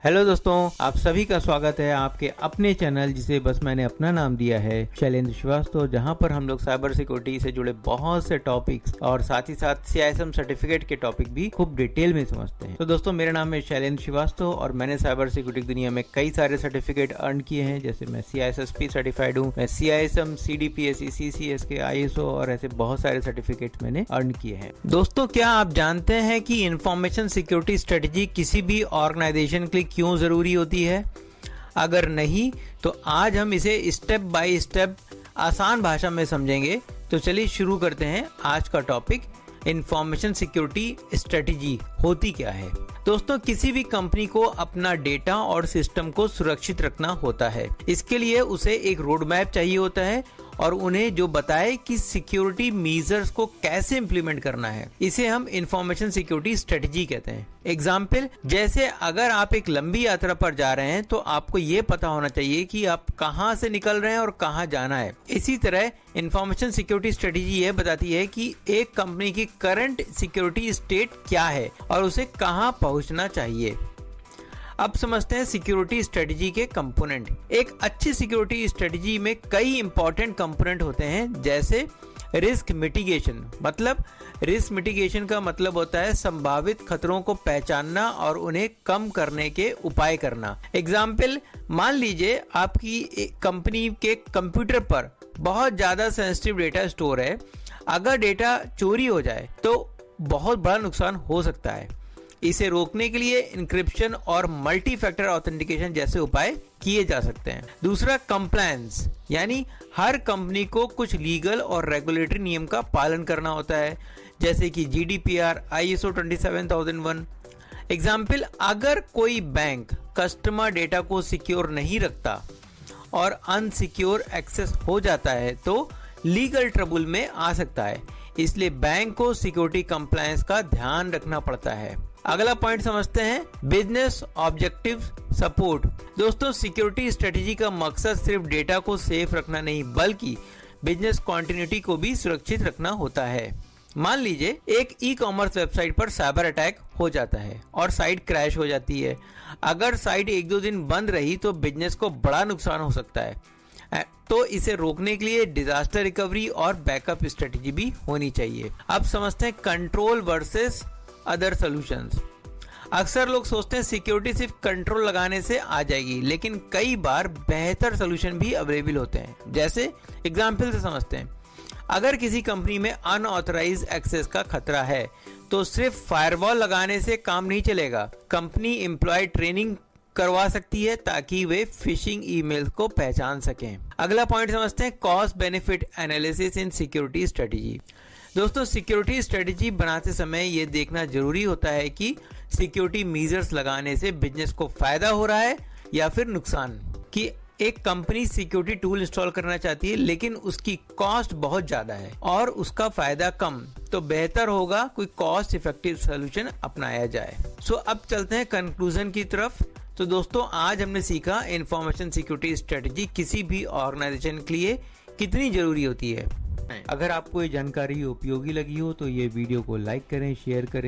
Hello दोस्तों, आप सभी का स्वागत है आपके अपने चैनल जिसे बस मैंने अपना नाम दिया है शैलेंद्र श्रीवास्तव, जहां पर हम लोग साइबर सिक्योरिटी से जुड़े बहुत से टॉपिक्स और साथ ही साथ CISM सर्टिफिकेट के टॉपिक भी खूब डिटेल में समझते हैं। तो दोस्तों, मेरा नाम है शैलेंद्र श्रीवास्तव और मैंने साइबर सिक्योरिटी दुनिया में कई सारे सर्टिफिकेट अर्न किए हैं। जैसे मैं CISSP सर्टिफाइड हूँ, मैं CISM, CDPSE, CCSK, ISO और ऐसे बहुत सारे सर्टिफिकेट मैंने अर्न किए हैं। दोस्तों, क्या आप जानते हैं कि इंफॉर्मेशन सिक्योरिटी स्ट्रेटेजी किसी भी ऑर्गेनाइजेशन के लिए क्यों जरूरी होती है? अगर नहीं तो आज हम इसे स्टेप बाय स्टेप आसान भाषा में समझेंगे। तो चलिए शुरू करते हैं आज का टॉपिक। इंफॉर्मेशन सिक्योरिटी स्ट्रेटेजी होती क्या है? दोस्तों, किसी भी कंपनी को अपना डेटा और सिस्टम को सुरक्षित रखना होता है। इसके लिए उसे एक रोड मैप चाहिए होता है और उन्हें जो बताए कि सिक्योरिटी मेजर्स को कैसे इंप्लीमेंट करना है। इसे हम इंफॉर्मेशन सिक्योरिटी स्ट्रेटेजी कहते हैं। एग्जाम्पल, जैसे अगर आप एक लंबी यात्रा पर जा रहे हैं तो आपको ये पता होना चाहिए कि आप कहां से निकल रहे हैं और कहां जाना है। इसी तरह इंफॉर्मेशन सिक्योरिटी स्ट्रेटेजी ये बताती है कि एक कंपनी की करंट सिक्योरिटी स्टेट क्या है और उसे कहां पहुंचना चाहिए। अब समझते हैं सिक्योरिटी स्ट्रेटेजी के कंपोनेंट। एक अच्छी सिक्योरिटी स्ट्रेटेजी में कई इंपॉर्टेंट कंपोनेंट होते हैं, जैसे रिस्क मिटिगेशन। मतलब रिस्क मिटिगेशन का मतलब होता है संभावित खतरों को पहचानना और उन्हें कम करने के उपाय करना। एग्जाम्पल, मान लीजिए आपकी कंपनी के कंप्यूटर पर बहुत ज्यादा सेंसिटिव डेटा स्टोर है। अगर डेटा चोरी हो जाए तो बहुत बड़ा नुकसान हो सकता है। इसे रोकने के लिए इंक्रिप्शन और मल्टी फैक्टर ऑथेंटिकेशन जैसे उपाय किए जा सकते हैं। दूसरा, कंप्लायंस, यानी हर कंपनी को कुछ लीगल और रेगुलेटरी नियम का पालन करना होता है, जैसे कि GDPR, ISO 27001। एग्जाम्पल, अगर कोई बैंक कस्टमर डेटा को सिक्योर नहीं रखता और अनसिक्योर एक्सेस हो जाता है तो लीगल ट्रबल में आ सकता है। इसलिए बैंक को सिक्योरिटी कंप्लायंस का ध्यान रखना पड़ता है। अगला पॉइंट समझते हैं, बिजनेस ऑब्जेक्टिव सपोर्ट। दोस्तों, सिक्योरिटी स्ट्रेटेजी का मकसद सिर्फ डेटा को सेफ रखना नहीं बल्कि बिजनेस कॉन्टिन्यूटी को भी सुरक्षित रखना होता है। मान लीजिए एक ई-कॉमर्स वेबसाइट पर साइबर अटैक हो जाता है और साइट क्रैश हो जाती है। अगर साइट 1-2 दिन बंद रही तो बिजनेस को बड़ा नुकसान हो सकता है। तो इसे रोकने के लिए डिजास्टर रिकवरी और बैकअप स्ट्रेटेजी भी होनी चाहिए। अब समझते हैं कंट्रोल वर्सेस अदर सॉल्यूशंस। अक्सर लोग सोचते हैं सिक्योरिटी सिर्फ कंट्रोल लगाने से आ जाएगी, लेकिन कई बार बेहतर सॉल्यूशन भी अवेलेबल होते हैं। जैसे एग्जांपल से समझते हैं, अगर किसी कंपनी में अनऑथराइज्ड एक्सेस का खतरा है तो सिर्फ फायरवॉल लगाने से काम नहीं चलेगा। कंपनी एम्प्लॉय ट्रेनिंग करवा सकती है ताकि वे फिशिंग ईमेल को पहचान सकें। अगला पॉइंट समझते हैं, cost benefit analysis in security strategy. दोस्तों, सिक्योरिटी स्ट्रेटेजी बनाते समय यह देखना जरूरी होता है कि सिक्योरिटी मेजर्स लगाने से बिजनेस को फायदा हो रहा है या फिर नुकसान। कि एक कंपनी सिक्योरिटी टूल इंस्टॉल करना चाहती है लेकिन उसकी कॉस्ट बहुत ज्यादा है और उसका फायदा कम, तो बेहतर होगा कोई कॉस्ट इफेक्टिव सोल्यूशन अपनाया जाए। अब चलते हैं कंक्लूजन की तरफ। तो दोस्तों, आज हमने सीखा इंफॉर्मेशन सिक्योरिटी स्ट्रेटेजी किसी भी ऑर्गेनाइजेशन के लिए कितनी जरूरी होती है। अगर आपको ये जानकारी उपयोगी लगी हो तो ये वीडियो को लाइक करें, शेयर करें।